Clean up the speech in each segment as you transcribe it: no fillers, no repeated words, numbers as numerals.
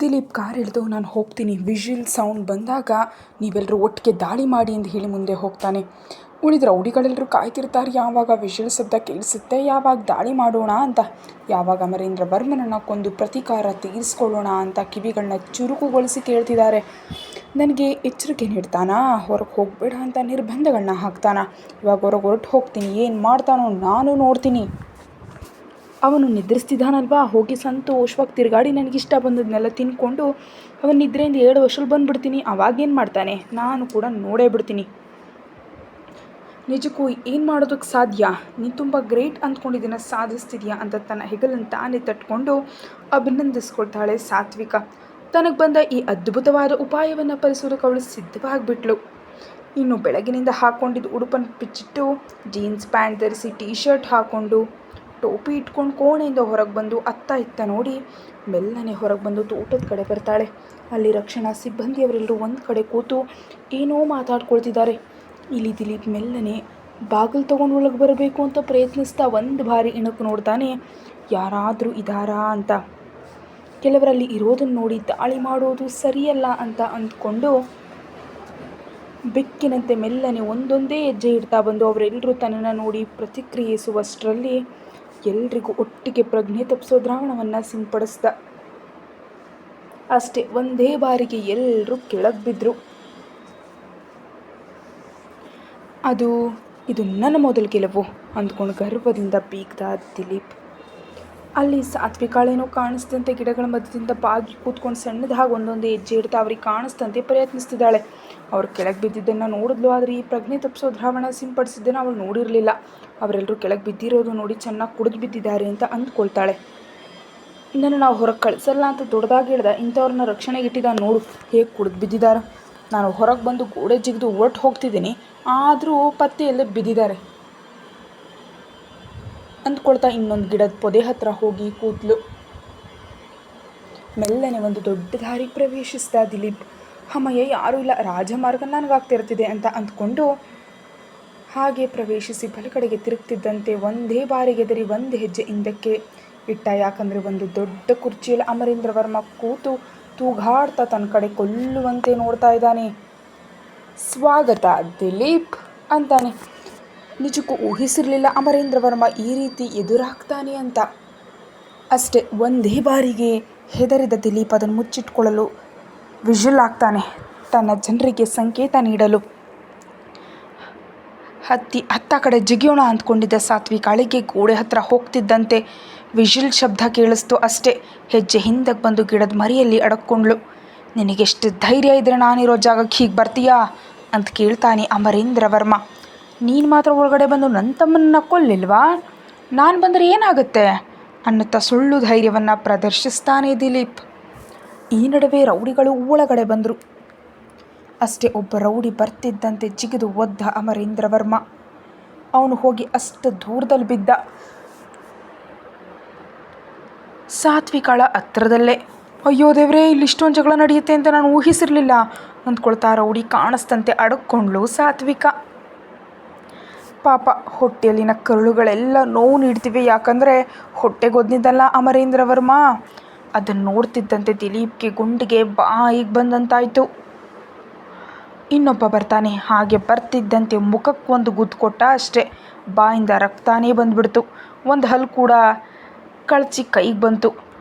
Dilip car ಹಿಡಿದು ನಾನು ಹೋಗ್ತೀನಿ, ವಿಷಲ್ ಸೌಂಡ್ ಬಂದಾಗ ನೀವೆಲ್ಲರೂ ಒಟ್ಟಿಗೆ ದಾಳಿ ಮಾಡಿ ಎಂದು ಹೇಳಿ ಮುಂದೆ ಹೋಗ್ತಾನೆ. ಉಳಿದ ರೌಡಿಗಳೆಲ್ಲರೂ ಕಾಯ್ತಿರ್ತಾರೆ ಯಾವಾಗ ವಿಷಲ್ ಶಬ್ದ ಕೇಳಿಸುತ್ತೆ, ಯಾವಾಗ ದಾಳಿ ಮಾಡೋಣ ಅಂತ, ಯಾವಾಗ ಅಮರೇಂದ್ರ ವರ್ಮನನ್ನು ಕೊಂದು ಪ್ರತೀಕಾರ ತೀರಿಸ್ಕೊಳ್ಳೋಣ ಅಂತ ಕಿವಿಗಳನ್ನ ಚುರುಕುಗೊಳಿಸಿ ಕೇಳ್ತಿದ್ದಾರೆ. ನನಗೆ ಎಚ್ಚರಿಕೆ ನೀಡ್ತಾನಾ, ಹೊರಗೆ ಹೋಗಬೇಡ ಅಂತ ನಿರ್ಬಂಧಗಳನ್ನ ಹಾಕ್ತಾನ. ಇವಾಗ ಹೊರಟು ಹೋಗ್ತೀನಿ, ಏನು ಮಾಡ್ತಾನೋ ನಾನು ನೋಡ್ತೀನಿ. ಅವನು ನಿದ್ರಿಸ್ತಿದ್ದಾನಲ್ವಾ, ಹೋಗಿ ಸಂತೋಷವಾಗಿ ತಿರುಗಾಡಿ ನನಗಿಷ್ಟ ಬಂದದನ್ನೆಲ್ಲ ತಿನ್ಕೊಂಡು ಅವನ ನಿದ್ರೆಯಿಂದ 7 ವರ್ಷದಲ್ಲಿ ಬಂದುಬಿಡ್ತೀನಿ. ಅವಾಗೇನು ಮಾಡ್ತಾನೆ ನಾನು ಕೂಡ ನೋಡೇ ಬಿಡ್ತೀನಿ. ನಿಜಕ್ಕೂ ಏನು ಮಾಡೋದಕ್ಕೆ ಸಾಧ್ಯ, ನೀನು ತುಂಬ ಗ್ರೇಟ್ ಅಂದ್ಕೊಂಡಿದ್ದೀನ, ಸಾಧಿಸ್ತಿದ್ಯಾ ಅಂತ ತನ್ನ ಹೆಗಲನ್ನು ತಾನೇ ತಟ್ಕೊಂಡು ಅಭಿನಂದಿಸ್ಕೊಳ್ತಾಳೆ ಸಾತ್ವಿಕ. ತನಗೆ ಬಂದ ಈ ಅದ್ಭುತವಾದ ಉಪಾಯವನ್ನು ಫಲಿಸೋದಕ್ಕೆ ಅವಳು ಸಿದ್ಧವಾಗಿಬಿಟ್ಲು. ಇನ್ನು ಬೆಳಗಿನಿಂದ ಹಾಕ್ಕೊಂಡಿದ್ದು ಉಡುಪನ್ನು ಬಿಚ್ಚಿಟ್ಟು ಜೀನ್ಸ್ ಪ್ಯಾಂಟ್ ಧರಿಸಿ ಟೀ ಶರ್ಟ್ ಹಾಕ್ಕೊಂಡು ಟೋಪಿ ಇಟ್ಕೊಂಡು ಕೋಣೆಯಿಂದ ಹೊರಗೆ ಬಂದು ಅತ್ತ ಇತ್ತ ನೋಡಿ ಮೆಲ್ಲನೆ ಹೊರಗೆ ಬಂದು ತೋಟದ ಕಡೆ ಬರ್ತಾಳೆ. ಅಲ್ಲಿ ರಕ್ಷಣಾ ಸಿಬ್ಬಂದಿಯವರೆಲ್ಲರೂ ಒಂದು ಕಡೆ ಕೂತು ಏನೋ ಮಾತಾಡ್ಕೊಳ್ತಿದ್ದಾರೆ. ಇಲ್ಲಿ ದಿಲೀಪ್ ಮೆಲ್ಲನೆ ಬಾಗಿಲು ತೊಗೊಂಡು ಒಳಗೆ ಬರಬೇಕು ಅಂತ ಪ್ರಯತ್ನಿಸ್ತಾ ಒಂದು ಬಾರಿ ಇಣುಕು ನೋಡ್ತಾನೆ, ಯಾರಾದರೂ ಇದ್ದಾರಾ ಅಂತ. ಕೆಲವರಲ್ಲಿ ಇರೋದನ್ನು ನೋಡಿ ದಾಳಿ ಮಾಡೋದು ಸರಿಯಲ್ಲ ಅಂತ ಅಂದ್ಕೊಂಡು ಬೆಕ್ಕಿನಂತೆ ಮೆಲ್ಲನೆ ಒಂದೊಂದೇ ಹೆಜ್ಜೆ ಇಡ್ತಾ ಬಂದು ಅವರೆಲ್ಲರೂ ತನ್ನನ್ನು ನೋಡಿ ಪ್ರತಿಕ್ರಿಯಿಸುವಷ್ಟರಲ್ಲಿ ಎಲ್ರಿಗೂ ಒಟ್ಟಿಗೆ ಪ್ರಜ್ಞೆ ತಪ್ಪಿಸೋ ದ್ರಾವಣವನ್ನು ಸಿಂಪಡಿಸ್ದ. ಅಷ್ಟೇ, ಒಂದೇ ಬಾರಿಗೆ ಎಲ್ಲರೂ ಕೆಳಗೆ ಬಿದ್ದರು. ಇದು ನನ್ನ ಮೊದಲ ಗೆಲುವು ಅಂದ್ಕೊಂಡು ಗರ್ವದಿಂದ ಬೀಗ್ದ ದಿಲೀಪ್. ಅಲ್ಲಿ ಸಾತ್ವಿಕಾಳೇನೋ ಕಾಣಿಸ್ತಂತೆ ಗಿಡಗಳ ಮಧ್ಯದಿಂದ ಬಾಗಿ ಕೂತ್ಕೊಂಡು ಸಣ್ಣದಾಗಿ ಒಂದೊಂದೇ ಹೆಜ್ಜೆ ಇಡ್ತಾ ಅವ್ರಿಗೆ ಕಾಣಿಸ್ತಂತೆ ಪ್ರಯತ್ನಿಸ್ತಿದ್ದಾಳೆ. ಅವ್ರು ಕೆಳಗೆ ಬಿದ್ದಿದ್ದನ್ನು ನೋಡಿದ್ಲು, ಆದರೆ ಈ ಪ್ರಜ್ಞೆ ತಪ್ಪಿಸೋ ದ್ರಾವಣ ಸಿಂಪಡಿಸಿದ್ದನ್ನು ಅವಳು ನೋಡಿರಲಿಲ್ಲ. ಅವರೆಲ್ಲರೂ ಕೆಳಗೆ ಬಿದ್ದಿರೋದು ನೋಡಿ ಚೆನ್ನಾಗಿ ಕುಡಿದು ಬಿದ್ದಿದ್ದಾರೆ ಅಂತ ಅಂದ್ಕೊಳ್ತಾಳೆ. ಇನ್ನನ್ನು ನಾವು ಹೊರಗೆ ಕಳಿಸಲ್ಲ ಅಂತ ದೊಡ್ಡದಾಗಿ ಹೇಳ್ದ, ಇಂಥವ್ರನ್ನ ರಕ್ಷಣೆಗೆ ಇಟ್ಟಿದ್ದ, ನೋಡು ಹೇಗೆ ಕುಡಿದು ಬಿದ್ದಿದ್ದಾರೆ. ನಾನು ಹೊರಗೆ ಬಂದು ಗೋಡೆ ಜಿಗಿದು ಹೊರಟು ಹೋಗ್ತಿದ್ದೀನಿ, ಆದರೂ ಪತ್ತೆಯಲ್ಲೇ ಬಿದ್ದಿದ್ದಾರೆ ಅಂದ್ಕೊಳ್ತಾ ಇನ್ನೊಂದು ಗಿಡದ ಪೊದೆ ಹತ್ರ ಹೋಗಿ ಕೂತ್ಲು. ಮೆಲ್ಲನೆ ಒಂದು ದೊಡ್ಡ ದಾರಿ ಪ್ರವೇಶಿಸಿದ ದಿಲೀಪ್. ಅಮ್ಮಯ್ಯ, ಯಾರೂ ಇಲ್ಲ, ರಾಜಮಾರ್ಗ ನನಗಾಗ್ತಿರ್ತಿದೆ ಅಂತ ಅಂದ್ಕೊಂಡು ಹಾಗೆ ಪ್ರವೇಶಿಸಿ ಬಲಕಡೆಗೆ ತಿರುಗ್ತಿದ್ದಂತೆ ಒಂದೇ ಬಾರಿಗೆ ಎದರಿ ಒಂದು ಹೆಜ್ಜೆ ಹಿಂದಕ್ಕೆ ಇಟ್ಟ. ಯಾಕಂದರೆ ಒಂದು ದೊಡ್ಡ ಕುರ್ಚಿಯಲ್ಲಿ ಅಮರೇಂದ್ರ ವರ್ಮ ಕೂತು ತೂಗಾಡ್ತಾ ತನ್ನ ಕಡೆ ಕೊಲ್ಲುವಂತೆ ನೋಡ್ತಾ ಇದ್ದಾನೆ. ಸ್ವಾಗತ ದಿಲೀಪ್ ಅಂತಾನೆ. ನಿಜಕ್ಕೂ ಊಹಿಸಿರಲಿಲ್ಲ ಅಮರೇಂದ್ರ ವರ್ಮ ಈ ರೀತಿ ಎದುರಾಗ್ತಾನೆ ಅಂತ. ಅಷ್ಟೇ, ಒಂದೇ ಬಾರಿಗೆ ಹೆದರಿದ ದಿಲೀಪ್ ಅದನ್ನು ಮುಚ್ಚಿಟ್ಕೊಳ್ಳಲು ವಿಷಲ್ ಆಗ್ತಾನೆ, ತನ್ನ ಜನರಿಗೆ ಸಂಕೇತ ನೀಡಲು. ಹತ್ತ ಕಡೆ ಜಿಗಿಯೋಣ ಅಂದ್ಕೊಂಡಿದ್ದ ಸಾತ್ವಿಕಾಳಿಗೆ ಗೋಡೆ ಹತ್ರ ಹೋಗ್ತಿದ್ದಂತೆ ವಿಷಲ್ ಶಬ್ದ ಕೇಳಿಸ್ತು. ಅಷ್ಟೇ, ಹೆಜ್ಜೆ ಹಿಂದಕ್ಕೆ ಬಂದು ಗಿಡದ ಮರಿಯಲ್ಲಿ ಅಡಕ್ಕೊಂಡ್ಳು. ನಿನಗೆಷ್ಟು ಧೈರ್ಯ ಇದ್ದರೆ ನಾನಿರೋ ಜಾಗಕ್ಕೆ ಹೀಗೆ ಬರ್ತೀಯಾ ಅಂತ ಕೇಳ್ತಾನೆ ಅಮರೇಂದ್ರ ವರ್ಮ. ನೀನು ಮಾತ್ರ ಒಳಗಡೆ ಬಂದು ನನ್ನ ತಮ್ಮನ್ನ ಕೊಲ್ಲಿಲ್ವಾ, ನಾನು ಬಂದರೆ ಏನಾಗುತ್ತೆ ಅನ್ನುತ್ತಾ ಸುಳ್ಳು ಧೈರ್ಯವನ್ನು ಪ್ರದರ್ಶಿಸ್ತಾನೆ ದಿಲೀಪ್. ಈ ನಡುವೆ ರೌಡಿಗಳು ಒಳಗಡೆ ಬಂದರು. ಅಷ್ಟೇ, ಒಬ್ಬ ರೌಡಿ ಬರ್ತಿದ್ದಂತೆ ಜಿಗಿದು ಒದ್ದ ಅಮರೇಂದ್ರ ವರ್ಮ. ಅವನು ಹೋಗಿ ಅಷ್ಟು ದೂರದಲ್ಲಿ ಬಿದ್ದ, ಸಾತ್ವಿಕಾಳ ಹತ್ರದಲ್ಲೇ. ಅಯ್ಯೋ ದೇವ್ರೇ, ಇಲ್ಲಿ ಇಷ್ಟೊಂದು ಜಗಳ ನಡೆಯುತ್ತೆ ಅಂತ ನಾನು ಊಹಿಸಿರಲಿಲ್ಲ ಅಂದ್ಕೊಳ್ತಾ ರೌಡಿ ಕಾಣಿಸ್ತಂತೆ ಅಡಕ್ಕೊಂಡ್ಳು ಸಾತ್ವಿಕ. ಪಾಪ, ಹೊಟ್ಟೆಯಲ್ಲಿನ ಕರುಳುಗಳೆಲ್ಲ ನೋವು ನೀಡ್ತಿವೆ, ಯಾಕಂದರೆ ಹೊಟ್ಟೆಗೊದ್ದಿದ್ದಲ್ಲ ಅಮರೇಂದ್ರ ವರ್ಮ. ಅದನ್ನು ನೋಡ್ತಿದ್ದಂತೆ ದಿಲೀಪ್ಗೆ ಗುಂಡಿಗೆ ಬಾಯಿಗೆ ಬಂದಂತಾಯಿತು. ಇನ್ನೊಬ್ಬ ಬರ್ತಾನೆ, ಹಾಗೆ ಬರ್ತಿದ್ದಂತೆ ಮುಖಕ್ಕೆ ಒಂದು ಗುದ್ದು ಕೊಟ್ಟ. ಅಷ್ಟೇ, ಬಾಯಿಂದ ರಕ್ತಾನೇ ಬಂದುಬಿಡ್ತು. ಒಂದು ಹಲ್ಲು ಕೂಡ ಕಳಚಿ ಕೈಗೆ ಬಂತು.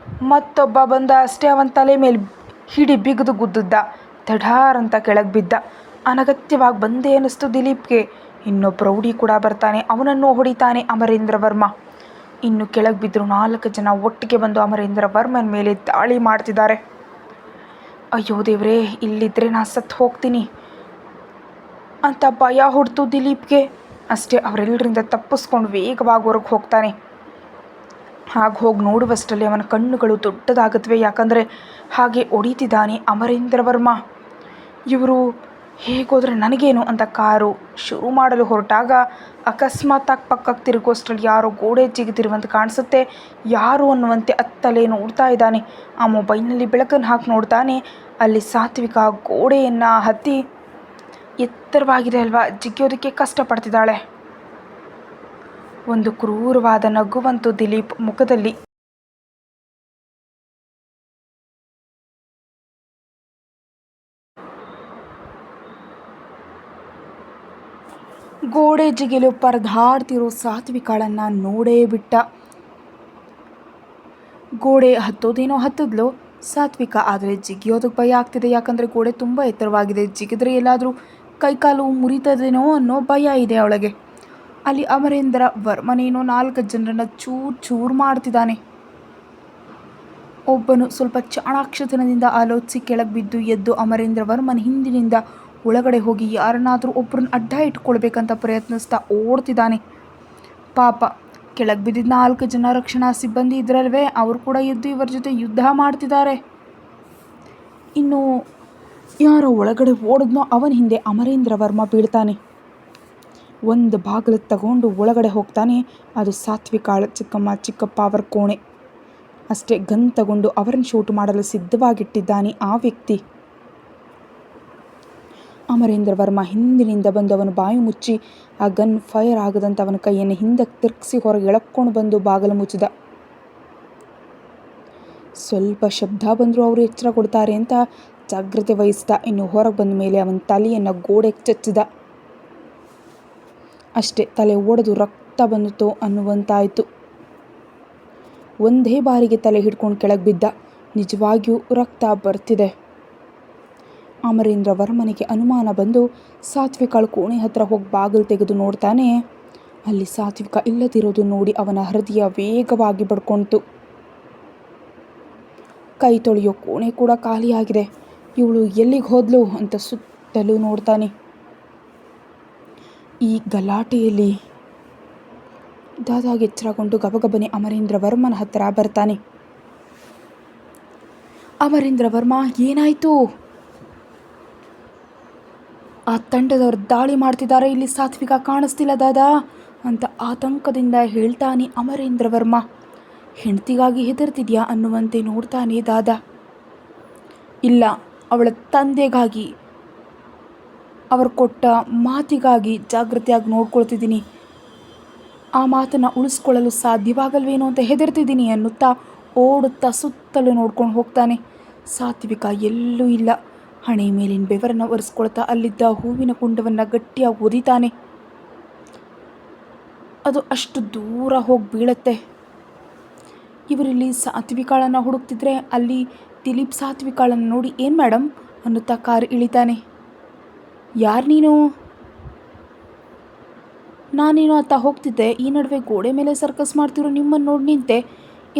ಮತ್ತೊಬ್ಬ ಬಂದ, ಅಷ್ಟೇ, ಅವನ ತಲೆ ಮೇಲೆ ಹಿಡಿ ಬಿಗಿದು ಗುದ್ದಿದ್ದ. ದಢಾರ್ ಅಂತ ಕೆಳಗೆ ಬಿದ್ದ. ಅನಗತ್ಯವಾಗಿ ಬಂದೇ ಅನ್ನಿಸ್ತು ದಿಲೀಪ್ಗೆ. ಇನ್ನೊಬ್ಬ ರೌಡಿ ಕೂಡ ಬರ್ತಾನೆ, ಅವನನ್ನು ಹೊಡಿತಾನೆ ಅಮರೇಂದ್ರ ವರ್ಮ. ಇನ್ನು ಕೆಳಗೆ ಬಿದ್ದರು 4 ಜನ ಒಟ್ಟಿಗೆ ಬಂದು ಅಮರೇಂದ್ರ ವರ್ಮನ ಮೇಲೆ ದಾಳಿ ಮಾಡ್ತಿದ್ದಾರೆ. ಅಯ್ಯೋ ದೇವ್ರೇ, ಇಲ್ಲಿದ್ದರೆ ನಾನು ಸತ್ತು ಹೋಗ್ತೀನಿ ಅಂತ ಭಯ ಹೊಡ್ತು ದಿಲೀಪ್ಗೆ. ಅಷ್ಟೇ, ಅವರೆಲ್ಲರಿಂದ ತಪ್ಪಿಸ್ಕೊಂಡು ವೇಗವಾಗಿ ಹೊರಗೆ ಹೋಗ್ತಾನೆ. ಹಾಗೆ ಹೋಗಿ ನೋಡುವಷ್ಟರಲ್ಲಿ ಅವನ ಕಣ್ಣುಗಳು ದೊಡ್ಡದಾಗುತ್ತವೆ, ಯಾಕಂದರೆ ಹಾಗೆ ಹೊಡಿತಿದ್ದಾನೆ ಅಮರೇಂದ್ರ ವರ್ಮ. ಇವರು ಹೇಗೋದ್ರೆ ನನಗೇನು ಅಂತ ಕಾರು ಶುರು ಮಾಡಲು ಹೊರಟಾಗ ಅಕಸ್ಮಾತಾಗಿ ಪಕ್ಕಕ್ಕೆ ತಿರುಗೋಷ್ಟರಲ್ಲಿ ಯಾರೋ ಗೋಡೆ ಜಿಗಿದಿರುವಂತೆ ಕಾಣಿಸುತ್ತೆ. ಯಾರು ಅನ್ನುವಂತೆ ಅತ್ತಲೇ ನೋಡ್ತಾ ಇದ್ದಾನೆ. ಆ ಮೊಬೈಲ್ನಲ್ಲಿ ಬೆಳಕನ್ನು ಹಾಕಿ ನೋಡ್ತಾನೆ. ಅಲ್ಲಿ ಸಾತ್ವಿಕ ಗೋಡೆಯನ್ನು ಹತ್ತಿ, ಎತ್ತರವಾಗಿದೆ ಅಲ್ವಾ, ಜಿಗಿಯೋದಕ್ಕೆ ಕಷ್ಟಪಡ್ತಿದ್ದಾಳೆ. ಒಂದು ಕ್ರೂರವಾದ ನಗುವಂತೂ ದಿಲೀಪ್ ಮುಖದಲ್ಲಿ. ಗೋಡೆ ಜಿಗಿಲು ಪರದಾಡ್ತಿರೋ ಸಾತ್ವಿಕಾಳನ್ನು ನೋಡೇ ಬಿಟ್ಟ. ಗೋಡೆ ಹತ್ತೋದೇನೋ ಹತ್ತಿದ್ಲು ಸಾತ್ವಿಕ, ಆದರೆ ಜಿಗಿಯೋದಕ್ಕೆ ಭಯ ಆಗ್ತಿದೆ. ಯಾಕಂದರೆ ಗೋಡೆ ತುಂಬ ಎತ್ತರವಾಗಿದೆ. ಜಿಗಿದ್ರೆ ಎಲ್ಲಾದರೂ ಕೈಕಾಲು ಮುರಿತದೇನೋ ಅನ್ನೋ ಭಯ ಇದೆ ಅವಳಿಗೆ. ಅಲ್ಲಿ ಅಮರೇಂದ್ರ ವರ್ಮನೇನೋ 4 ಜನರನ್ನು ಚೂರು ಮಾಡ್ತಿದ್ದಾನೆ. ಒಬ್ಬನು ಸ್ವಲ್ಪ ಚಾಣಾಕ್ಷತನದಿಂದ ಆಲೋಚಿಸಿ ಕೆಳಗೆ ಬಿದ್ದು ಎದ್ದು ಅಮರೇಂದ್ರ ವರ್ಮನ್ ಹಿಂದಿನಿಂದ ಒಳಗಡೆ ಹೋಗಿ ಯಾರನ್ನಾದರೂ ಒಬ್ಬರನ್ನ ಅಡ್ಡ ಇಟ್ಕೊಳ್ಬೇಕಂತ ಪ್ರಯತ್ನಿಸ್ತಾ ಓಡ್ತಿದ್ದಾನೆ. ಪಾಪ ಕೆಳಗೆ ಬಿದ್ದಿದ್ದ 4 ಜನ ರಕ್ಷಣಾ ಸಿಬ್ಬಂದಿ ಇದ್ರಲ್ವೇ, ಅವರು ಕೂಡ ಎದ್ದು ಇವರ ಜೊತೆ ಯುದ್ಧ ಮಾಡ್ತಿದ್ದಾರೆ. ಇನ್ನು ಯಾರೋ ಒಳಗಡೆ ಓಡಿದ್ನೋ ಅವನ ಹಿಂದೆ ಅಮರೇಂದ್ರ ವರ್ಮ ಬೀಳ್ತಾನೆ. ಒಂದು ಬಾಗಿಲು ತಗೊಂಡು ಒಳಗಡೆ ಹೋಗ್ತಾನೆ. ಅದು ಸಾತ್ವಿಕಾಳ ಚಿಕ್ಕಪ್ಪ ಅವರ ಕೋಣೆ. ಅಷ್ಟೇ, ಗನ್ ತಗೊಂಡು ಅವರನ್ನು ಶೂಟ್ ಮಾಡಲು ಸಿದ್ಧವಾಗಿಟ್ಟಿದ್ದಾನೆ ಆ ವ್ಯಕ್ತಿ. ಅಮರೇಂದ್ರ ವರ್ಮ ಹಿಂದಿನಿಂದ ಬಂದು ಅವನು ಬಾಯಿ ಮುಚ್ಚಿ ಆ ಗನ್ ಫೈರ್ ಆಗದಂತ ಅವನ ಕೈಯನ್ನು ಹಿಂದಕ್ಕೆ ತಿರುಗಿಸಿ ಹೊರಗೆ ಎಳಕ್ಕೊಂಡು ಬಂದು ಬಾಗಿಲು ಮುಚ್ಚಿದ. ಸ್ವಲ್ಪ ಶಬ್ದ ಬಂದರೂ ಅವರು ಎಚ್ಚರ ಕೊಡ್ತಾರೆ ಅಂತ ಜಾಗ್ರತೆ ವಹಿಸಿದ. ಇನ್ನು ಹೊರಗೆ ಬಂದ ಮೇಲೆ ಅವನ ತಲೆಯನ್ನು ಗೋಡೆಗೆ ಚಚ್ಚಿದ. ಅಷ್ಟೇ, ತಲೆ ಒಡೆದು ರಕ್ತ ಬಂದಿತು ಅನ್ನುವಂತಾಯಿತು. ಒಂದೇ ಬಾರಿಗೆ ತಲೆ ಹಿಡ್ಕೊಂಡು ಕೆಳಗೆ ಬಿದ್ದ. ನಿಜವಾಗಿಯೂ ರಕ್ತ ಬರ್ತಿದೆ. ಅಮರೇಂದ್ರ ವರ್ಮನಿಗೆ ಅನುಮಾನ ಬಂದು ಸಾತ್ವಿಕಾಳ ಕೋಣೆ ಹತ್ರ ಹೋಗಿ ಬಾಗಿಲು ತೆಗೆದು ನೋಡ್ತಾನೆ. ಅಲ್ಲಿ ಸಾತ್ವಿಕ ಇಲ್ಲದಿರೋದು ನೋಡಿ ಅವನ ಹೃದಯ ವೇಗವಾಗಿ ಬಡ್ಕೊಳ್ತು. ಕೈ ತೊಳೆಯೋ ಕೋಣೆ ಕೂಡ ಖಾಲಿಯಾಗಿದೆ. ಇವಳು ಎಲ್ಲಿಗೆ ಹೋದ್ಲು ಅಂತ ಸುತ್ತಲೂ ನೋಡ್ತಾನೆ. ಈ ಗಲಾಟೆಯಲ್ಲಿ ದಾದಾಗೆ ಎಚ್ಚರಗೊಂಡು ಗಬಗಬನೆ ಅಮರೇಂದ್ರ ವರ್ಮನ ಹತ್ರ ಬರ್ತಾನೆ. ಅಮರೇಂದ್ರ ವರ್ಮ, ಏನಾಯಿತು? ಆ ತಂಡದವ್ರು ದಾಳಿ ಮಾಡ್ತಿದ್ದಾರೆ, ಇಲ್ಲಿ ಸಾತ್ವಿಕ ಕಾಣಿಸ್ತಿಲ್ಲ ದಾದಾ ಅಂತ ಆತಂಕದಿಂದ ಹೇಳ್ತಾನೆ ಅಮರೇಂದ್ರ ವರ್ಮ. ಹೆಂಡತಿಗಾಗಿ ಹೆದರ್ತಿದ್ಯಾ ಅನ್ನುವಂತೆ ನೋಡ್ತಾನೆ ದಾದಾ. ಇಲ್ಲ, ಅವಳ ತಂದೆಗಾಗಿ, ಅವರು ಕೊಟ್ಟ ಮಾತಿಗಾಗಿ ಜಾಗೃತಿಯಾಗಿ ನೋಡ್ಕೊಳ್ತಿದ್ದೀನಿ. ಆ ಮಾತನ್ನು ಉಳಿಸ್ಕೊಳ್ಳಲು ಸಾಧ್ಯವಾಗಲ್ವೇನೋ ಅಂತ ಹೆದರ್ತಿದ್ದೀನಿ ಅನ್ನುತ್ತಾ ಓಡುತ್ತಾ ಸುತ್ತಲೂ ನೋಡ್ಕೊಂಡು ಹೋಗ್ತಾನೆ. ಸಾತ್ವಿಕ ಎಲ್ಲೂ ಇಲ್ಲ. ಹಣೆ ಮೇಲಿನ ಬೆವರನ್ನು ಒರೆಸ್ಕೊಳ್ತಾ ಅಲ್ಲಿದ್ದ ಹೂವಿನ ಕುಂಡವನ್ನು ಗಟ್ಟಿಯಾಗಿ ಒದಿತಾನೆ. ಅದು ಅಷ್ಟು ದೂರ ಹೋಗಿ ಬೀಳತ್ತೆ. ಇವರಿಲ್ಲಿ ಸಾತ್ವಿಕಾಳನ್ನು ಹುಡುಕ್ತಿದ್ರೆ ಅಲ್ಲಿ ದಿಲೀಪ್ ಸಾತ್ವಿಕಾಳನ್ನು ನೋಡಿ, ಏನು ಮೇಡಮ್ ಅನ್ನುತ್ತಾ ಕಾರ್ ಇಳಿತಾನೆ. ಯಾರು ನೀನು? ನಾನೇನು ಅಂತ ಹೋಗ್ತಿದ್ದೆ, ಈ ನಡುವೆ ಗೋಡೆ ಮೇಲೆ ಸರ್ಕಸ್ ಮಾಡ್ತಿರೋ ನಿಮ್ಮನ್ನು ನೋಡಿ ನಿಂತೆ.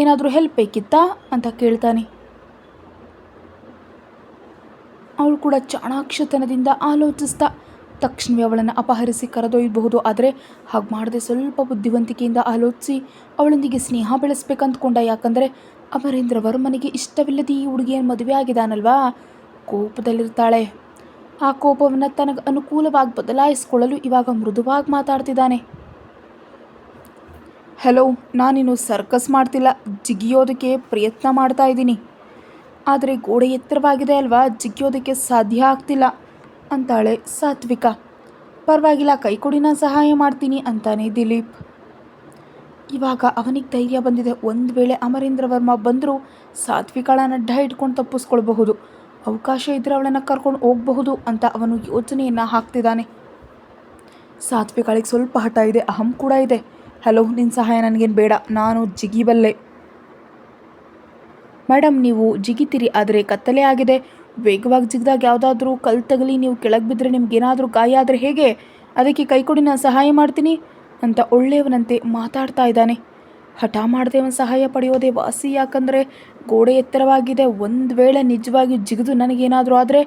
ಏನಾದರೂ ಹೆಲ್ಪ್ ಬೇಕಿತ್ತಾ ಅಂತ ಕೇಳ್ತಾನೆ. ಅವಳು ಕೂಡ ಚಾಣಾಕ್ಷತನದಿಂದ ಆಲೋಚಿಸ್ತಾ ತಕ್ಷಣವೇ ಅವಳನ್ನು ಅಪಹರಿಸಿ ಕರೆದೊಯ್ಯಬಹುದು. ಆದರೆ ಹಾಗೆ ಮಾಡದೆ ಸ್ವಲ್ಪ ಬುದ್ಧಿವಂತಿಕೆಯಿಂದ ಆಲೋಚಿಸಿ ಅವಳೊಂದಿಗೆ ಸ್ನೇಹ ಬೆಳೆಸ್ಬೇಕಂದ್ಕೊಂಡ. ಯಾಕಂದರೆ ಅಮರೇಂದ್ರ ವರ್ಮನಿಗೆ ಇಷ್ಟವಿಲ್ಲದೆ ಈ ಹುಡುಗಿಯನ್ನು ಮದುವೆ ಆಗಿದ್ದಾನಲ್ವಾ, ಕೋಪದಲ್ಲಿರ್ತಾಳೆ. ಆ ಕೋಪವನ್ನು ತನಗೆ ಅನುಕೂಲವಾಗಿ ಬದಲಾಯಿಸ್ಕೊಳ್ಳಲು ಇವಾಗ ಮೃದುವಾಗಿ ಮಾತಾಡ್ತಿದ್ದಾನೆ. ಹಲೋ, ನಾನಿನ್ನು ಸರ್ಕಸ್ ಮಾಡ್ತಿಲ್ಲ, ಜಿಗಿಯೋದಕ್ಕೆ ಪ್ರಯತ್ನ ಮಾಡ್ತಾ ಇದ್ದೀನಿ. ಆದರೆ ಗೋಡೆ ಎತ್ತರವಾಗಿದೆ ಅಲ್ವಾ, ಜಿಗಿಯೋದಕ್ಕೆ ಸಾಧ್ಯ ಆಗ್ತಿಲ್ಲ ಅಂತಾಳೆ ಸಾತ್ವಿಕ. ಪರವಾಗಿಲ್ಲ, ಕೈ ಕೊಡಿ, ನಾನು ಸಹಾಯ ಮಾಡ್ತೀನಿ ಅಂತಾನೆ ದಿಲೀಪ್. ಇವಾಗ ಅವನಿಗೆ ಧೈರ್ಯ ಬಂದಿದೆ. ಒಂದು ವೇಳೆ ಅಮರೇಂದ್ರ ವರ್ಮ ಬಂದರೂ ಸಾತ್ವಿಕಾಳನ್ನು ಅಡ್ಡ ಇಟ್ಕೊಂಡು ತಪ್ಪಿಸ್ಕೊಳ್ಬಹುದು, ಅವಕಾಶ ಇದ್ದರೆ ಅವಳನ್ನು ಕರ್ಕೊಂಡು ಹೋಗಬಹುದು ಅಂತ ಅವನು ಯೋಚನೆಯನ್ನು ಹಾಕ್ತಿದ್ದಾನೆ. ಸಾತ್ವಿಕಾಳಿಗೆ ಸ್ವಲ್ಪ ಹಠ ಇದೆ, ಅಹಂ ಕೂಡ ಇದೆ. ಹಲೋ, ನಿನ್ನ ಸಹಾಯ ನನಗೇನು ಬೇಡ, ನಾನು ಜಿಗಿಬಲ್ಲೆ. ಮೇಡಮ್, ನೀವು ಜಿಗಿತೀರಿ, ಆದರೆ ಕತ್ತಲೆ ಆಗಿದೆ. ವೇಗವಾಗಿ ಜಿಗಿದಾಗ ಯಾವುದಾದ್ರೂ ಕಲ್ಲು ತಗಲಿ ನೀವು ಕೆಳಗೆ ಬಿದ್ದರೆ ನಿಮ್ಗೇನಾದರೂ ಗಾಯ ಆದರೆ ಹೇಗೆ? ಅದಕ್ಕೆ ಕೈ ಕೊಡಿ, ನಾನು ಸಹಾಯ ಮಾಡ್ತೀನಿ ಅಂತ ಒಳ್ಳೆಯವನಂತೆ ಮಾತಾಡ್ತಾ ಇದ್ದಾನೆ. ಹಠ ಮಾಡದೆ ಅವನ ಸಹಾಯ ಪಡೆಯೋದೇ ವಾಸಿ. ಯಾಕಂದರೆ ಗೋಡೆ ಎತ್ತರವಾಗಿದೆ. ಒಂದು ವೇಳೆ ನಿಜವಾಗಿ ಜಿಗಿದು ನನಗೇನಾದರೂ ಆದರೆ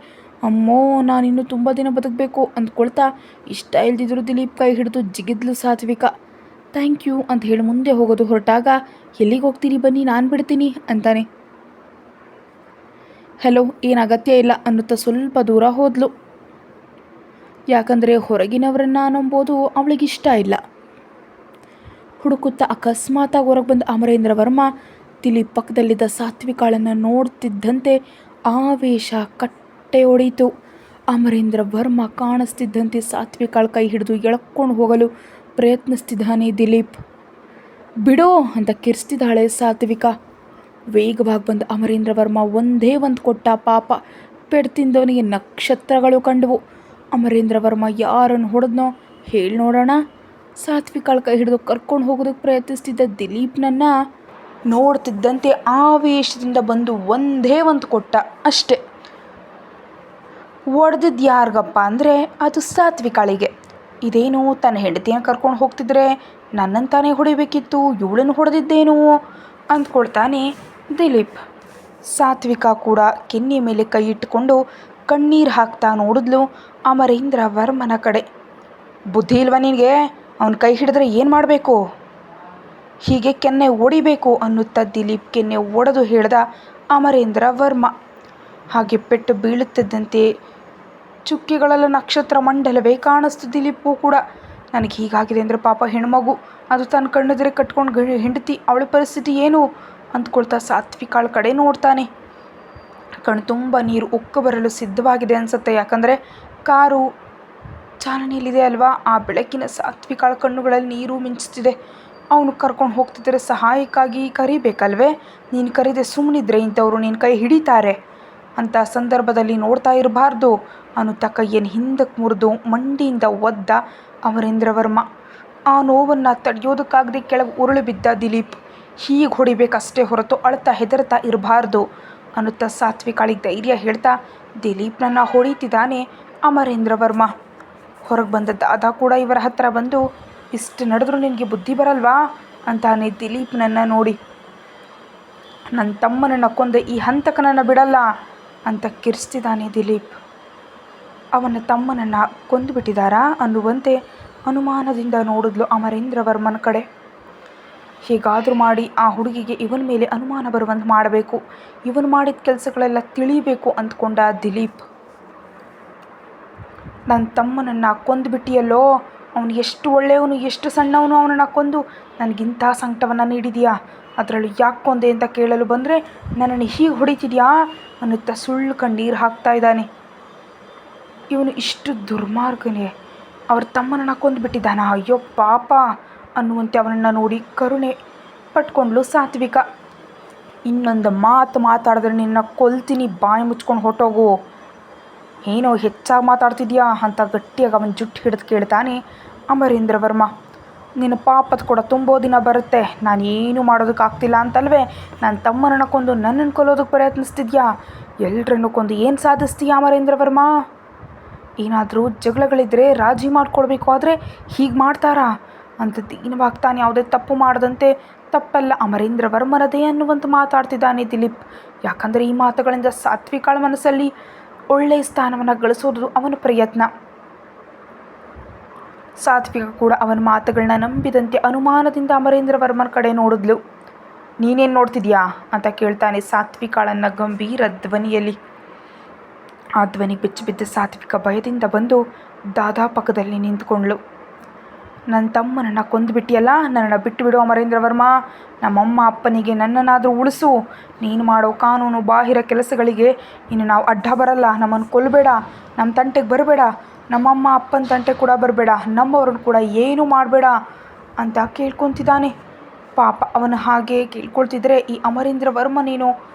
ಅಮ್ಮೋ, ನಾನಿನ್ನೂ ತುಂಬ ದಿನ ಬದುಕಬೇಕು ಅಂದ್ಕೊಳ್ತಾ ಇಷ್ಟ ಇಲ್ದಿದ್ರು ದಿಲೀಪ್ ಕೈ ಹಿಡಿದು ಜಿಗಿದ್ಲು ಸಾತ್ವಿಕ. ಥ್ಯಾಂಕ್ ಯು ಅಂತ ಹೇಳಿ ಮುಂದೆ ಹೋಗೋದು ಹೊರಟಾಗ, ಎಲ್ಲಿಗೆ ಹೋಗ್ತೀರಿ, ಬನ್ನಿ ನಾನು ಬಿಡ್ತೀನಿ ಅಂತಾನೆ. ಹಲೋ, ಏನು ಅಗತ್ಯ ಇಲ್ಲ ಅನ್ನುತ್ತಾ ಸ್ವಲ್ಪ ದೂರ ಹೋದ್ಲು. ಯಾಕಂದರೆ ಹೊರಗಿನವರನ್ನು ನಂಬೋದು ಅವಳಿಗಿಷ್ಟ ಇಲ್ಲ. ಹುಡುಕುತ್ತಾ ಅಕಸ್ಮಾತಾಗಿ ಹೊರಗೆ ಬಂದ ಅಮರೇಂದ್ರ ವರ್ಮ ದಿಲೀಪ್ ಪಕ್ಕದಲ್ಲಿದ್ದ ಸಾತ್ವಿಕಾಳನ್ನು ನೋಡ್ತಿದ್ದಂತೆ ಆವೇಶ ಕಟ್ಟೆ ಹೊಡೀತು. ಅಮರೇಂದ್ರ ವರ್ಮ ಕಾಣಿಸ್ತಿದ್ದಂತೆ ಸಾತ್ವಿಕಾಳ ಕೈ ಹಿಡಿದು ಎಳ್ಕೊಂಡು ಹೋಗಲು ಪ್ರಯತ್ನಿಸ್ತಿದ್ದಾನೆ ದಿಲೀಪ್. ಬಿಡೋ ಅಂತ ಕಿರ್ಸ್ತಿದ್ದಾಳೆ ಸಾತ್ವಿಕ. ವೇಗವಾಗಿ ಬಂದ ಅಮರೇಂದ್ರ ವರ್ಮ ಒಂದೇ ಒಂದು ಕೊಟ್ಟ. ಪಾಪ, ಪೆಡ್ತಿಂದವನಿಗೆ ನಕ್ಷತ್ರಗಳು ಕಂಡವು. ಅಮರೇಂದ್ರ ವರ್ಮ ಯಾರನ್ನು ಹೊಡೆದ್ನೋ ಹೇಳಿ ನೋಡೋಣ. ಸಾತ್ವಿಕಾಳ ಕೈ ಹಿಡಿದು ಕರ್ಕೊಂಡು ಹೋಗೋದಕ್ಕೆ ಪ್ರಯತ್ನಿಸ್ತಿದ್ದ ದಿಲೀಪ್ನನ್ನು ನೋಡ್ತಿದ್ದಂತೆ ಆವೇಶದಿಂದ ಬಂದು ಒಂದೇ ಒಂದು ಕೊಟ್ಟ ಅಷ್ಟೆ. ಒಡೆದಿದ್ದು ಯಾರಿಗಪ್ಪ ಅಂದರೆ ಅದು ಸಾತ್ವಿಕಾಳಿಗೆ. ಇದೇನು ತನ್ನ ಹೆಂಡತಿಯನ್ನು ಕರ್ಕೊಂಡು ಹೋಗ್ತಿದ್ರೆ ನನ್ನನ್ನು ತಾನೇ ಹೊಡಿಬೇಕಿತ್ತು, ಇವಳನ್ನು ಹೊಡೆದಿದ್ದೇನು ಅಂದ್ಕೊಳ್ತಾನೆ ದಿಲೀಪ್. ಸಾತ್ವಿಕಾ ಕೂಡ ಕೆನ್ನೆಯ ಮೇಲೆ ಕೈ ಇಟ್ಟುಕೊಂಡು ಕಣ್ಣೀರು ಹಾಕ್ತಾ ನೋಡಿದ್ಲು ಅಮರೇಂದ್ರ ವರ್ಮನ ಕಡೆ. ಬುದ್ಧಿ ಇಲ್ವಾ ನಿನಗೆ? ಅವನ ಕೈ ಹಿಡಿದ್ರೆ ಏನು ಮಾಡಬೇಕು? ಹೀಗೆ ಕೆನ್ನೆ ಒಡಿಬೇಕು ಅನ್ನುತ್ತಾ ದಿಲೀಪ್ ಕೆನ್ನೆ ಒಡೆದು ಹೇಳ್ದ ಅಮರೇಂದ್ರ ವರ್ಮ. ಹಾಗೆ ಪೆಟ್ಟು ಬೀಳುತ್ತಿದ್ದಂತೆ ಚುಕ್ಕಿಗಳೆಲ್ಲ ನಕ್ಷತ್ರ ಮಂಡಲವೇ ಕಾಣಿಸ್ತು ದಿಲೀಪ್ಗೂ ಕೂಡ. ನನಗೆ ಹೀಗಾಗಿದೆ ಅಂದರೆ ಪಾಪ ಹೆಣ್ಮಗು, ಅದು ತನ್ನ ಕಣ್ಣೆದುರೆ ಕಟ್ಕೊಂಡು ಹೆಂಡತಿ, ಅವಳ ಪರಿಸ್ಥಿತಿ ಏನು ಅಂದ್ಕೊಳ್ತಾ ಸಾತ್ವಿಕಾಳ ಕಡೆ ನೋಡ್ತಾನೆ. ಕಣ್ಣು ತುಂಬ ನೀರು ಉಕ್ಕು ಬರಲು ಸಿದ್ಧವಾಗಿದೆ ಅನಿಸುತ್ತೆ. ಯಾಕಂದರೆ ಕಾರು ಚಾಲನೆಯಲ್ಲಿದೆ ಅಲ್ವಾ, ಆ ಬೆಳಕಿನ ಸಾತ್ವಿಕಾಳ ಕಣ್ಣುಗಳಲ್ಲಿ ನೀರು ಮಿಂಚುತ್ತಿದೆ. ಅವನು ಕರ್ಕೊಂಡು ಹೋಗ್ತಿದ್ದರೆ ಸಹಾಯಕ್ಕಾಗಿ ಕರಿಬೇಕಲ್ವೇ? ನೀನು ಕರೀದೆ ಸುಮ್ಮನಿದ್ರೆ ಇಂಥವ್ರು ನಿನ್ನ ಕೈ ಹಿಡಿತಾರೆ ಅಂತ ಸಂದರ್ಭದಲ್ಲಿ ನೋಡ್ತಾ ಇರಬಾರ್ದು ಅನ್ನುತ್ತಾ ಕೈಯನ್ನು ಹಿಂದಕ್ಕೆ ಮುರಿದು ಮಂಡಿಯಿಂದ ಒದ್ದ ಅಮರೇಂದ್ರ ವರ್ಮ. ಆ ನೋವನ್ನು ತಡೆಯೋದಕ್ಕಾಗದೆ ಕೆಳಗೆ ಉರುಳು ಬಿದ್ದ ದಿಲೀಪ್. ಹೀಗೆ ಹೊಡಿಬೇಕಷ್ಟೇ ಹೊರತು ಅಳ್ತಾ ಹೆದರ್ತಾ ಇರಬಾರ್ದು ಅನ್ನುತ್ತಾ ಸಾತ್ವಿಕಾಳಿಗೆ ಧೈರ್ಯ ಹೇಳ್ತಾ ದಿಲೀಪ್ನನ್ನು ಹೊಡಿತಿದ್ದಾನೆ ಅಮರೇಂದ್ರ ವರ್ಮ. ಹೊರಗೆ ಬಂದ ದಾದಾ ಕೂಡ ಇವರ ಹತ್ರ ಬಂದು, ಇಷ್ಟು ನಡೆದ್ರೂ ನಿನಗೆ ಬುದ್ಧಿ ಬರಲ್ವಾ ಅಂತಾನೆ ದಿಲೀಪ್ನನ್ನು ನೋಡಿ. ನನ್ನ ತಮ್ಮನನ್ನು ಕೊಂದ ಈ ಹಂತಕನನ್ನು ಬಿಡಲ್ಲ ಅಂತ ಕಿರ್ಸ್ತಿದ್ದಾನೆ ದಿಲೀಪ್. ಅವನ ತಮ್ಮನನ್ನು ಕೊಂದುಬಿಟ್ಟಿದ್ದಾರಾ ಅನ್ನುವಂತೆ ಅನುಮಾನದಿಂದ ನೋಡಿದ್ಲು ಅಮರೇಂದ್ರ ವರ್ಮನ ಕಡೆ. ಹೀಗಾದರೂ ಮಾಡಿ ಆ ಹುಡುಗಿಗೆ ಇವನ ಮೇಲೆ ಅನುಮಾನ ಬರುವಂತೆ ಮಾಡಬೇಕು, ಇವನು ಮಾಡಿದ ಕೆಲಸಗಳೆಲ್ಲ ತಿಳಿಬೇಕು ಅಂದ್ಕೊಂಡ ದಿಲೀಪ್. ನನ್ನ ತಮ್ಮನನ್ನು ಕೊಂದುಬಿಟ್ಟಿಯಲ್ಲೋ, ಅವನು ಎಷ್ಟು ಒಳ್ಳೆಯವನು, ಎಷ್ಟು ಸಣ್ಣವನು, ಅವನನ್ನು ಕೊಂದು ನನಗಿಂಥ ಸಂಕಟವನ್ನು ನೀಡಿದೆಯಾ, ಅದರಲ್ಲೂ ಯಾಕೆ ಕೊಂದೆ ಅಂತ ಕೇಳಲು ಬಂದರೆ ನನ್ನನ್ನು ಹೀಗೆ ಹೊಡಿತಿದ್ಯಾ ಅನ್ನುತ್ತಾ ಸುಳ್ಳು ಕಣ್ಣೀರು ಹಾಕ್ತಾ ಇದ್ದಾನೆ. ಇವನು ಇಷ್ಟು ದುರ್ಮಾರ್ಗನೇ, ಅವ್ರ ತಮ್ಮನನ್ನು ಕೊಂದುಬಿಟ್ಟಿದ್ದಾನ, ಅಯ್ಯೋ ಪಾಪ ಅನ್ನುವಂತೆ ಅವನನ್ನು ನೋಡಿ ಕರುಣೆ ಪಟ್ಕೊಂಡ್ಲು ಸಾತ್ವಿಕಾ. ಇನ್ನೊಂದು ಮಾತು ಮಾತಾಡಿದ್ರೆ ನಿನ್ನ ಕೊಲ್ತೀನಿ, ಬಾಯಿ ಮುಚ್ಕೊಂಡು ಹೊಟ್ಟೋಗು, ಏನೋ ಹೆಚ್ಚಾಗಿ ಮಾತಾಡ್ತಿದ್ಯಾ ಅಂತ ಗಟ್ಟಿಯಾಗಿ ಅವನ ಜುಟ್ಟು ಹಿಡಿದು ಕೇಳ್ತಾನೆ ಅಮರೇಂದ್ರ ವರ್ಮ. ನಿನ್ನ ಪಾಪದ ಕೂಡ ತುಂಬೋ ದಿನ ಬರುತ್ತೆ, ನಾನು ಏನು ಮಾಡೋದಕ್ಕಾಗ್ತಿಲ್ಲ ಅಂತಲ್ವೇ ನನ್ನ ತಮ್ಮನನ್ನು ಕೊಂದು ನನ್ನನ್ನು ಕೊಲ್ಲೋದಕ್ಕೆ ಪ್ರಯತ್ನಿಸ್ತಿದ್ಯಾ? ಎಲ್ಲರನ್ನು ಕೊಂದು ಏನು ಸಾಧಿಸ್ತೀಯಾ ಅಮರೇಂದ್ರ ವರ್ಮ? ಏನಾದರೂ ಜಗಳಗಳಿದ್ದರೆ ರಾಜಿ ಮಾಡ್ಕೊಳ್ಬೇಕು, ಆದರೆ ಹೀಗೆ ಮಾಡ್ತಾರಾ ಅಂತ ದೀನವಾಗ್ತಾನೆ. ಯಾವುದೇ ತಪ್ಪು ಮಾಡದಂತೆ ತಪ್ಪೆಲ್ಲ ಅಮರೇಂದ್ರ ವರ್ಮನದೇ ಅನ್ನುವಂತ ಮಾತಾಡ್ತಿದ್ದಾನೆ ದಿಲೀಪ್. ಯಾಕಂದರೆ ಈ ಮಾತುಗಳಿಂದ ಸಾತ್ವಿಕಾಳ ಮನಸ್ಸಲ್ಲಿ ಒಳ್ಳೆಯ ಸ್ಥಾನವನ್ನು ಗಳಿಸೋದು ಅವನ ಪ್ರಯತ್ನ. ಸಾತ್ವಿಕ ಕೂಡ ಅವನ ಮಾತುಗಳನ್ನ ನಂಬಿದಂತೆ ಅನುಮಾನದಿಂದ ಅಮರೇಂದ್ರ ವರ್ಮನ ಕಡೆ ನೋಡಿದ್ಲು. ನೀನೇನು ನೋಡ್ತಿದ್ಯಾ ಅಂತ ಕೇಳ್ತಾನೆ ಸಾತ್ವಿಕಾಳನ್ನು ಗಂಭೀರ ಧ್ವನಿಯಲ್ಲಿ. ಆ ಧ್ವನಿಗೆ ಬಿಚ್ಚಿಬಿದ್ದ ಸಾತ್ವಿಕ ಭಯದಿಂದ ಬಂದು ದಾದಾ ಪಕ್ಕದಲ್ಲಿ ನಿಂತ್ಕೊಂಡ್ಳು. ನನ್ನ ತಮ್ಮನನ್ನು ಕೊಂದುಬಿಟ್ಟಿಯಲ್ಲ, ನನ್ನನ್ನು ಬಿಟ್ಟು ಬಿಡು ಅಮರೇಂದ್ರ ವರ್ಮ, ನಮ್ಮಮ್ಮ ಅಪ್ಪನಿಗೆ ನನ್ನನ್ನಾದರೂ ಉಳಿಸು, ನೀನು ಮಾಡೋ ಕಾನೂನು ಬಾಹಿರ ಕೆಲಸಗಳಿಗೆ ಇನ್ನು ನಾವು ಅಡ್ಡ ಬರಲ್ಲ, ನಮ್ಮನ್ನು ಕೊಲ್ಲಬೇಡ, ನಮ್ಮ ತಂಟೆಗೆ ಬರಬೇಡ, ನಮ್ಮಮ್ಮ ಅಪ್ಪನ ತಂಟೆ ಕೂಡ ಬರಬೇಡ, ನಮ್ಮವ್ರನ್ನ ಕೂಡ ಏನೂ ಮಾಡಬೇಡ ಅಂತ ಕೇಳ್ಕೊತಿದ್ದಾನೆ. ಪಾಪ ಅವನು ಹಾಗೆ ಕೇಳ್ಕೊಳ್ತಿದ್ರೆ ಈ ಅಮರೇಂದ್ರ ವರ್ಮ ನೀನು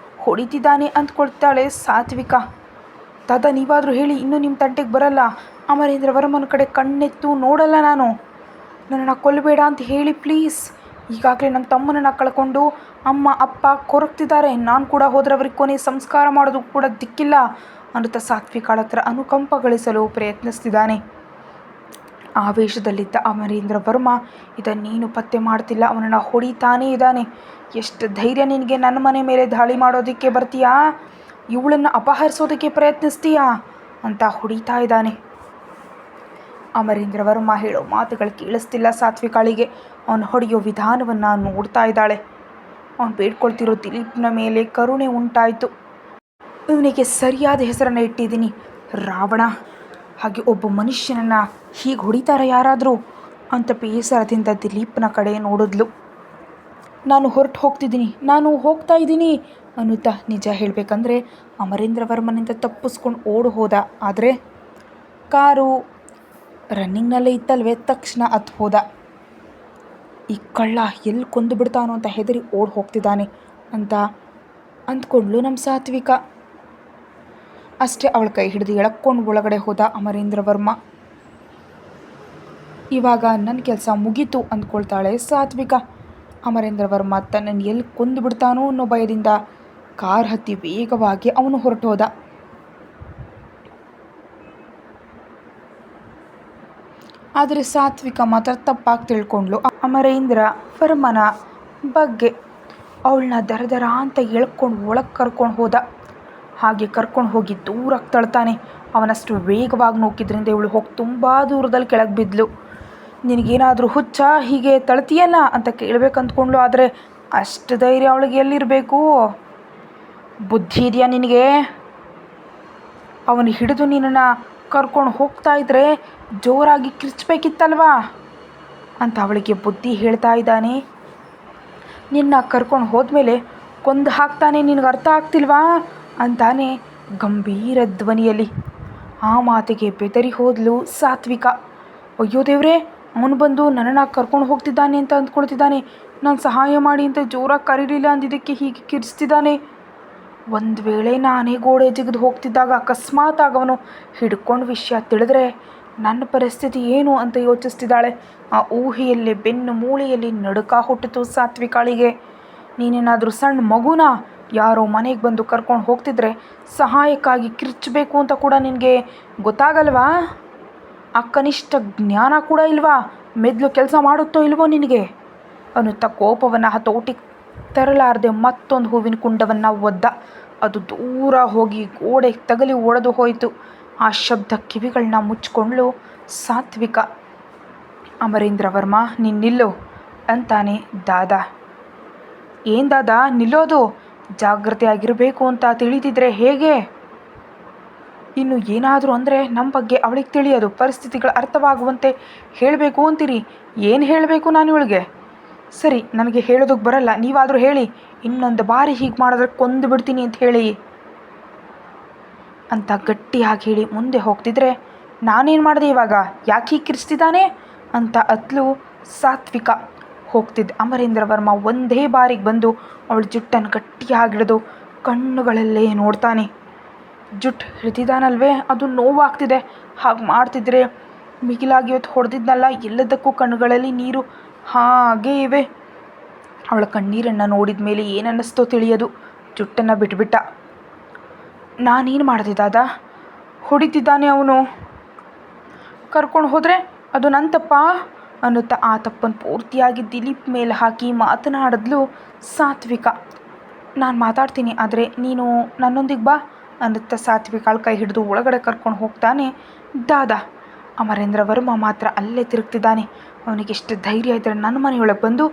ಹೊಡಿತಿದ್ದಾನೆ ಅಂದ್ಕೊಳ್ತಾಳೆ ಸಾತ್ವಿಕಾ. ದಾದಾ ನೀವಾದರೂ ಹೇಳಿ, ಇನ್ನೂ ನಿಮ್ಮ ತಂಟೆಗೆ ಬರಲ್ಲ, ಅಮರೇಂದ್ರ ವರ್ಮನ ಕಡೆ ಕಣ್ಣೆತ್ತು ನೋಡಲ್ಲ ನಾನು, ನನ್ನನ್ನು ಕೊಲ್ಲಬೇಡ ಅಂತ ಹೇಳಿ ಪ್ಲೀಸ್. ಈಗಾಗಲೇ ನಮ್ಮ ತಮ್ಮನನ್ನು ಕಳ್ಕೊಂಡು ಅಮ್ಮ ಅಪ್ಪ ಕೊರಗ್ತಿದ್ದಾರೆ, ನಾನು ಕೂಡ ಹೋದ್ರೆ ಅವ್ರಿಗೆ ಕೊನೆ ಸಂಸ್ಕಾರ ಮಾಡೋದು ಕೂಡ ದಿಕ್ಕಿಲ್ಲ ಅನ್ನುತ್ತಾ ಸಾತ್ವಿಕಾಳ ಹತ್ರ ಅನುಕಂಪ ಗಳಿಸಲು ಪ್ರಯತ್ನಿಸ್ತಿದ್ದಾನೆ. ಆವೇಶದಲ್ಲಿದ್ದ ಅಮರೇಂದ್ರ ವರ್ಮ ಇದನ್ನೇನು ಪತ್ತೆ ಮಾಡ್ತಿಲ್ಲ, ಅವನನ್ನು ಹೊಡಿತಾನೇ ಇದ್ದಾನೆ. ಎಷ್ಟು ಧೈರ್ಯ ನಿನಗೆ ನನ್ನ ಮನೆ ಮೇಲೆ ದಾಳಿ ಮಾಡೋದಕ್ಕೆ ಬರ್ತೀಯಾ, ಇವಳನ್ನು ಅಪಹರಿಸೋದಕ್ಕೆ ಪ್ರಯತ್ನಿಸ್ತೀಯಾ ಅಂತ ಹೊಡಿತಾ ಇದ್ದಾನೆ. ಅಮರೇಂದ್ರ ವರ್ಮ ಹೇಳೋ ಮಾತುಗಳು ಕೇಳಿಸ್ತಿಲ್ಲ ಸಾತ್ವಿಕಾಳಿಗೆ. ಅವನು ಹೊಡೆಯೋ ವಿಧಾನವನ್ನು ನೋಡ್ತಾ ಇದ್ದಾಳೆ. ಅವನು ಬೇಡ್ಕೊಳ್ತಿರೋ ದಿಲೀಪ್ನ ಮೇಲೆ ಕರುಣೆ ಉಂಟಾಯಿತು. ಇವನಿಗೆ ಸರಿಯಾದ ಹೆಸರನ್ನು ಇಟ್ಟಿದ್ದೀನಿ, ರಾವಣ. ಹಾಗೆ ಒಬ್ಬ ಮನುಷ್ಯನನ್ನು ಹೀಗೆ ಹೊಡಿತಾರೆ ಯಾರಾದರೂ ಅಂತ ಬೇಸರದಿಂದ ದಿಲೀಪ್ನ ಕಡೆ ನೋಡಿದ್ಲು. ನಾನು ಹೊರಟು ಹೋಗ್ತಿದ್ದೀನಿ, ನಾನು ಹೋಗ್ತಾ ಇದ್ದೀನಿ ಅನ್ನುತ್ತಾ ನಿಜ ಹೇಳಬೇಕಂದ್ರೆ ಅಮರೇಂದ್ರ ವರ್ಮನಿಂದ ತಪ್ಪಿಸ್ಕೊಂಡು ಓಡಿ ಹೋದ. ಆದರೆ ಕಾರು ರನ್ನಿಂಗ್ನಲ್ಲೇ ಇತ್ತಲ್ವೇ, ತಕ್ಷಣ ಹತ್ತು ಹೋದ. ಈ ಕಳ್ಳ ಎಲ್ಲಿ ಕೊಂದು ಬಿಡ್ತಾನೋ ಅಂತ ಹೆದರಿ ಓಡಿ ಹೋಗ್ತಿದ್ದಾನೆ ಅಂತ ಅಂದ್ಕೊಂಡ್ಲು ನಮ್ಮ ಸಾತ್ವಿಕಾ. ಅಷ್ಟೇ ಅವಳ ಕೈ ಹಿಡಿದು ಎಳಕ್ಕೊಂಡು ಒಳಗಡೆ ಹೋದ ಅಮರೇಂದ್ರ ವರ್ಮ. ಇವಾಗ ನನ್ನ ಕೆಲಸ ಮುಗೀತು ಅಂದ್ಕೊಳ್ತಾಳೆ ಸಾತ್ವಿಕ. ಅಮರೇಂದ್ರ ವರ್ಮ ತನ್ನನ್ನು ಎಲ್ಲಿ ಕೊಂದು ಬಿಡ್ತಾನೋ ಅನ್ನೋ ಭಯದಿಂದ ಕಾರ್ ಹತ್ತಿ ವೇಗವಾಗಿ ಅವನು ಹೊರಟೋದ. ಆದರೆ ಸಾತ್ವಿಕ ಮಾತ್ರ ತಪ್ಪಾಗಿ ತಿಳ್ಕೊಂಡ್ಳು ಅಮರೇಂದ್ರ ವರ್ಮನ ಬಗ್ಗೆ. ಅವಳನ್ನ ದರ ಅಂತ ಎಳ್ಕೊಂಡು ಒಳಗೆ ಕರ್ಕೊಂಡು ಹೋದ. ಹಾಗೆ ಕರ್ಕೊಂಡು ಹೋಗಿ ದೂರಕ್ಕೆ ತಳ್ತಾನೆ. ಅವನಷ್ಟು ವೇಗವಾಗಿ ನೂಕಿದ್ರಿಂದ ಇವಳು ಹೋಗಿ ತುಂಬ ದೂರದಲ್ಲಿ ಕೆಳಗೆ ಬಿದ್ಲು. ನಿನಗೇನಾದರೂ ಹುಚ್ಚ, ಹೀಗೆ ತಳ್ತೀಯಲ್ಲ ಅಂತ ಕೇಳಬೇಕಂದ್ಕೊಂಡ್ಳು. ಆದರೆ ಅಷ್ಟು ಧೈರ್ಯ ಅವಳಿಗೆ ಎಲ್ಲಿರಬೇಕು? ಬುದ್ಧಿ ಇದೆಯಾ ನಿನಗೆ? ಅವನು ಹಿಡಿದು ನಿನ್ನನ್ನು ಕರ್ಕೊಂಡು ಹೋಗ್ತಾ ಇದ್ರೆ ಜೋರಾಗಿ ಕಿರ್ಚಬೇಕಿತ್ತಲ್ವಾ ಅಂತ ಅವಳಿಗೆ ಬುದ್ಧಿ ಹೇಳ್ತಾ ಇದ್ದಾನೆ. ನಿನ್ನ ಕರ್ಕೊಂಡು ಹೋದ್ಮೇಲೆ ಕೊಂದು ಹಾಕ್ತಾನೆ, ನಿನಗೆ ಅರ್ಥ ಆಗ್ತಿಲ್ವಾ ಅಂತಾನೆ ಗಂಭೀರ ಧ್ವನಿಯಲ್ಲಿ. ಆ ಮಾತಿಗೆ ಬೆದರಿ ಹೋದ್ಲು ಸಾತ್ವಿಕ. ಅಯ್ಯೋ ದೇವ್ರೆ, ಅವನು ಬಂದು ನನ್ನನ್ನು ಕರ್ಕೊಂಡು ಹೋಗ್ತಿದ್ದಾನೆ ಅಂತ ಅಂದ್ಕೊಳ್ತಿದ್ದಾನೆ. ನಾನು ಸಹಾಯ ಮಾಡಿ ಅಂತ ಜೋರಾಗಿ ಕರೀಲಿಲ್ಲ ಅಂದಿದ್ದಕ್ಕೆ ಹೀಗೆ ಕಿರಿಸ್ತಿದ್ದಾನೆ. ಒಂದು ವೇಳೆ ನಾನೇ ಗೋಡೆ ಜಿಗಿದು ಹೋಗ್ತಿದ್ದಾಗ ಅಕಸ್ಮಾತ್ ಆಗವನು ಹಿಡ್ಕೊಂಡು ವಿಷಯ ತಿಳಿದ್ರೆ ನನ್ನ ಪರಿಸ್ಥಿತಿ ಏನು ಅಂತ ಯೋಚಿಸ್ತಿದ್ದಾಳೆ. ಆ ಊಹೆಯಲ್ಲಿ ಬೆನ್ನು ಮೂಳೆಯಲ್ಲಿ ನಡುಕ ಹುಟ್ಟಿತು ಸಾತ್ವಿಕಾಳಿಗೆ. ನೀನೇನಾದರೂ ಸಣ್ಣ ಮಗುನ ಯಾರೋ ಮನೆಗೆ ಬಂದು ಕರ್ಕೊಂಡು ಹೋಗ್ತಿದ್ರೆ ಸಹಾಯಕ್ಕಾಗಿ ಕಿರ್ಚಬೇಕು ಅಂತ ಕೂಡ ನಿನಗೆ ಗೊತ್ತಾಗಲ್ವಾ? ಆ ಕನಿಷ್ಠ ಜ್ಞಾನ ಕೂಡ ಇಲ್ವಾ? ಮೆದ್ಲು ಕೆಲಸ ಮಾಡುತ್ತೋ ಇಲ್ವೋ ನಿನಗೆ ಅನ್ನುತ್ತಾ ಕೋಪವನ್ನು ಹತೋಟಿಗೆ ತರಲಾರದೆ ಮತ್ತೊಂದು ಹೂವಿನ ಕುಂಡವನ್ನು ಒದ್ದ. ಅದು ದೂರ ಹೋಗಿ ಗೋಡೆ ತಗಲಿ ಒಡೆದು ಹೋಯಿತು. ಆ ಶಬ್ದ ಕಿವಿಗಳನ್ನ ಮುಚ್ಕೊಂಡ್ಳು ಸಾತ್ವಿಕ. ಅಮರೇಂದ್ರ ವರ್ಮ, ನೀನು ನಿಲ್ಲು ಅಂತಾನೆ ದಾದಾ. ಏನು ದಾದಾ ನಿಲ್ಲೋದು? ಜಾಗ್ರತೆಯಾಗಿರಬೇಕು ಅಂತ ತಿಳಿದಿದ್ರೆ ಹೇಗೆ? ಇನ್ನು ಏನಾದರೂ ಅಂದರೆ ನಮ್ಮ ಬಗ್ಗೆ ಅವಳಿಗೆ ತಿಳಿಯೋದು, ಪರಿಸ್ಥಿತಿಗಳು ಅರ್ಥವಾಗುವಂತೆ ಹೇಳಬೇಕು ಅಂತೀರಿ. ಏನು ಹೇಳಬೇಕು ನಾನು ಇವಳಿಗೆ? ಸರಿ, ನನಗೆ ಹೇಳೋದಕ್ಕೆ ಬರಲ್ಲ, ನೀವಾದರೂ ಹೇಳಿ. ಇನ್ನೊಂದು ಬಾರಿ ಹೀಗೆ ಮಾಡಿದ್ರೆ ಕೊಂದು ಬಿಡ್ತೀನಿ ಅಂತ ಹೇಳಿ ಅಂತ ಗಟ್ಟಿಯಾಗಿ ಹೇಳಿ ಮುಂದೆ ಹೋಗ್ತಿದ್ರೆ, ನಾನೇನು ಮಾಡಿದೆ ಇವಾಗ? ಯಾಕೆ ಹೀಗೆ ಕಿರಿಸ್ತಿದ್ದಾನೆ ಅಂತ ಅತ್ಲು ಸಾತ್ವಿಕ. ಹೋಗ್ತಿದ್ದ ಅಮರೇಂದ್ರ ವರ್ಮ ಒಂದೇ ಬಾರಿಗೆ ಬಂದು ಅವಳ ಜುಟ್ಟನ್ನು ಗಟ್ಟಿಯಾಗಿ ಹಿಡಿದು ಕಣ್ಣುಗಳಲ್ಲೇ ನೋಡ್ತಾನೆ. ಜುಟ್ಟು ಹಿಡಿದಿದ್ದಾನಲ್ವೇ, ಅದು ನೋವಾಗ್ತಿದೆ. ಹಾಗೆ ಮಾಡ್ತಿದ್ರೆ ಮಿಗಿಲಾಗಿ ಇವತ್ತು ಹೊಡೆದಿದ್ನಲ್ಲ, ಎಲ್ಲದಕ್ಕೂ ಕಣ್ಣುಗಳಲ್ಲಿ ನೀರು ಹಾಗೇ ಇವೆ. ಅವಳ ಕಣ್ಣೀರನ್ನು ನೋಡಿದ ಮೇಲೆ ಏನನ್ನಿಸ್ತೋ ತಿಳಿಯೋದು. ಜುಟ್ಟನ್ನು ಬಿಟ್ಬಿಟ್ಟ. ನಾನೇನು ಮಾಡಿದೆ ದಾದಾ? ಹೊಡಿತಿದ್ದಾನೆ ಅವನು. ಕರ್ಕೊಂಡು ಹೋದರೆ ಅದು ನನ್ನ ತಪ್ಪ ಅನ್ನುತ್ತಾ ಆ ತಪ್ಪನ್ನು ಪೂರ್ತಿಯಾಗಿ ದಿಲೀಪ್ ಮೇಲೆ ಹಾಕಿ ಮಾತನಾಡಿದ್ಲು ಸಾತ್ವಿಕ. ನಾನು ಮಾತಾಡ್ತೀನಿ, ಆದರೆ ನೀನು ನನ್ನೊಂದಿಗೆ ಬಾ ಅನ್ನುತ್ತಾ ಸಾತ್ವಿಕಾಳ ಕೈ ಹಿಡಿದು ಒಳಗಡೆ ಕರ್ಕೊಂಡು ಹೋಗ್ತಾನೆ ದಾದಾ. ಅಮರೇಂದ್ರ ವರ್ಮ ಮಾತ್ರ ಅಲ್ಲೇ ತಿರುಗ್ತಿದ್ದಾನೆ. ಅವನಿಗೆ ಎಷ್ಟು ಧೈರ್ಯ ಇದ್ದರೆ ನನ್ನ ಮನೆಯೊಳಗೆ ಬಂದು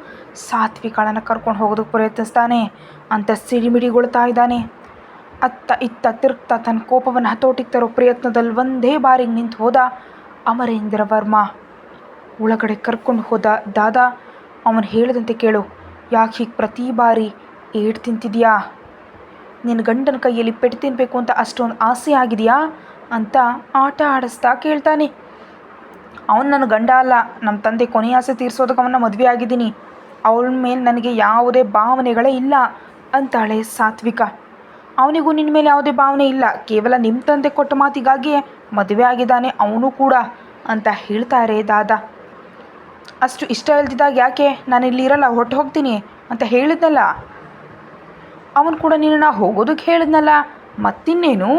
ಸಾತ್ವಿಕಾಳನ್ನು ಕರ್ಕೊಂಡು ಹೋಗೋದಕ್ಕೆ ಪ್ರಯತ್ನಿಸ್ತಾನೆ ಅಂತ ಸಿಡಿಮಿಡಿಗೊಳ್ತಾ ಇದ್ದಾನೆ. ಅತ್ತ ಇತ್ತ ತಿರುಗ್ತಾ ತನ್ನ ಕೋಪವನ್ನು ಹತೋಟಿಗೆ ತರೋ ಪ್ರಯತ್ನದಲ್ಲಿ ಒಂದೇ ಬಾರಿಗೆ ನಿಂತು ಹೋದ ಅಮರೇಂದ್ರ ವರ್ಮ. ಒಳಗಡೆ ಕರ್ಕೊಂಡು ಹೋದ ದಾದಾ. ಅವನು ಹೇಳಿದಂತೆ ಕೇಳು, ಯಾಕೆ ಹೀಗೆ ಪ್ರತಿ ಬಾರಿ ಏಟು ತಿಂತಿದೆಯಾ? ನಿನ್ನ ಗಂಡನ ಕೈಯಲ್ಲಿ ಪೆಟ್ಟು ತಿನ್ನಬೇಕು ಅಂತ ಅಷ್ಟೊಂದು ಆಸೆ ಆಗಿದೆಯಾ ಅಂತ ಆಟ ಆಡಿಸ್ತಾ ಕೇಳ್ತಾನೆ. ಅವನು ನನ್ನ ಗಂಡ ಅಲ್ಲ, ನಮ್ಮ ತಂದೆ ಕೊನೆಯ ಆಸೆ ತೀರಿಸೋದಕ್ಕೆ ಅವನ್ನ ಮದುವೆ ಆಗಿದ್ದೀನಿ. ಅವಳ ಮೇಲೆ ನನಗೆ ಯಾವುದೇ ಭಾವನೆಗಳೇ ಇಲ್ಲ ಅಂತಾಳೆ ಸಾತ್ವಿಕ. ಅವನಿಗೂ ನಿನ್ನ ಮೇಲೆ ಯಾವುದೇ ಭಾವನೆ ಇಲ್ಲ, ಕೇವಲ ನಿಮ್ಮ ತಂದೆ ಕೊಟ್ಟ ಮಾತಿಗಾಗಿಯೇ ಮದುವೆ ಆಗಿದ್ದಾನೆ ಅವನು ಕೂಡ ಅಂತ ಹೇಳ್ತಾರೆ ದಾದಾ. ಅಷ್ಟು ಇಷ್ಟ ಇಲ್ದಿದ್ದಾಗ ಯಾಕೆ ನಾನು ಇಲ್ಲಿ ಇರಲ್ಲ, ಹೊರಟು ಹೋಗ್ತೀನಿ ಅಂತ ಹೇಳಿದ್ನಲ್ಲ. ಅವನು ಕೂಡ ನಿನ್ನನ್ನು ಹೋಗೋದಕ್ಕೆ ಹೇಳಿದ್ನಲ್ಲ, ಮತ್ತಿನ್ನೇನು?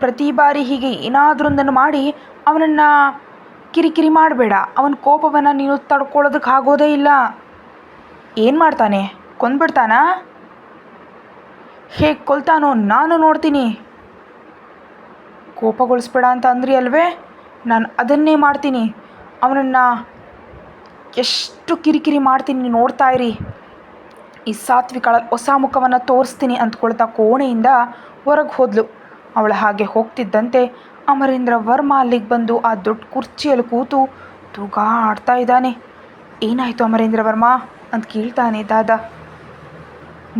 ಪ್ರತಿ ಬಾರಿ ಹೀಗೆ ಏನಾದ್ರೊಂದನ್ನು ಮಾಡಿ ಅವನನ್ನು ಕಿರಿಕಿರಿ ಮಾಡಬೇಡ. ಅವನ ಕೋಪವನ್ನು ನೀನು ತಡ್ಕೊಳ್ಳೋದಕ್ಕೆ ಆಗೋದೇ ಇಲ್ಲ. ಏನು ಮಾಡ್ತಾನೆ? ಕೊಂದ್ಬಿಡ್ತಾನಾ? ಹೇಗೆ ಕೊಲ್ತಾನೋ ನಾನು ನೋಡ್ತೀನಿ. ಕೋಪಗೊಳಿಸ್ಬೇಡ ಅಂತ ಅಂದ್ರಿ ಅಲ್ವೇ, ನಾನು ಅದನ್ನೇ ಮಾಡ್ತೀನಿ. ಅವನನ್ನು ಎಷ್ಟು ಕಿರಿಕಿರಿ ಮಾಡ್ತೀನಿ ನೋಡ್ತಾ ಇರಿ. ಈ ಸಾತ್ವಿಕಾಳ ಹೊಸ ಮುಖವನ್ನು ತೋರಿಸ್ತೀನಿ ಅಂದ್ಕೊಳ್ತಾ ಕೋಣೆಯಿಂದ ಹೊರಗೆ ಹೋದ್ಲು. ಅವಳ ಹಾಗೆ ಹೋಗ್ತಿದ್ದಂತೆ ಅಮರೇಂದ್ರ ವರ್ಮ ಅಲ್ಲಿಗೆ ಬಂದು ಆ ದೊಡ್ಡ ಕುರ್ಚಿಯಲ್ಲಿ ಕೂತು ತೂಗಾಡ್ತಾ ಇದ್ದಾನೆ. ಏನಾಯಿತು ಅಮರೇಂದ್ರ ವರ್ಮ ಅಂತ ಕೇಳ್ತಾನೆ ದಾದಾ.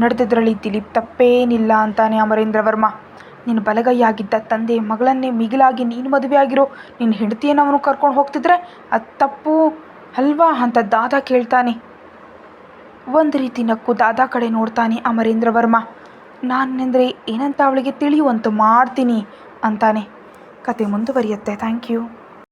ನಡೆದಿದ್ರಲ್ಲಿ ದಿಲೀಪ್ ತಪ್ಪೇನಿಲ್ಲ ಅಂತಾನೆ ಅಮರೇಂದ್ರ ವರ್ಮ. ನಿನ್ನ ಬಲಗೈಯಾಗಿದ್ದ ತಂದೆ ಮಗಳನ್ನೇ ಮಿಗಿಲಾಗಿ ನೀನು ಮದುವೆ ಆಗಿರೋ ನಿನ್ನ ಹೆಂಡತಿಯನ್ನು ಅವನು ಕರ್ಕೊಂಡು ಹೋಗ್ತಿದ್ರೆ ಅದು ತಪ್ಪು ಅಲ್ವಾ ಅಂತ ದಾದಾ ಕೇಳ್ತಾನೆ. ಒಂದು ರೀತಿ ನಕ್ಕು ದಾದಾ ಕಡೆ ನೋಡ್ತಾನೆ ಅಮರೇಂದ್ರ ವರ್ಮ. ನಾನೆಂದರೆ ಏನಂತ ಅವಳಿಗೆ ತಿಳಿಯುವಂತ ಮಾಡ್ತೀನಿ ಅಂತಾನೆ. ಕತೆ ಮುಂದುವರಿಯುತ್ತೆ. Thank you.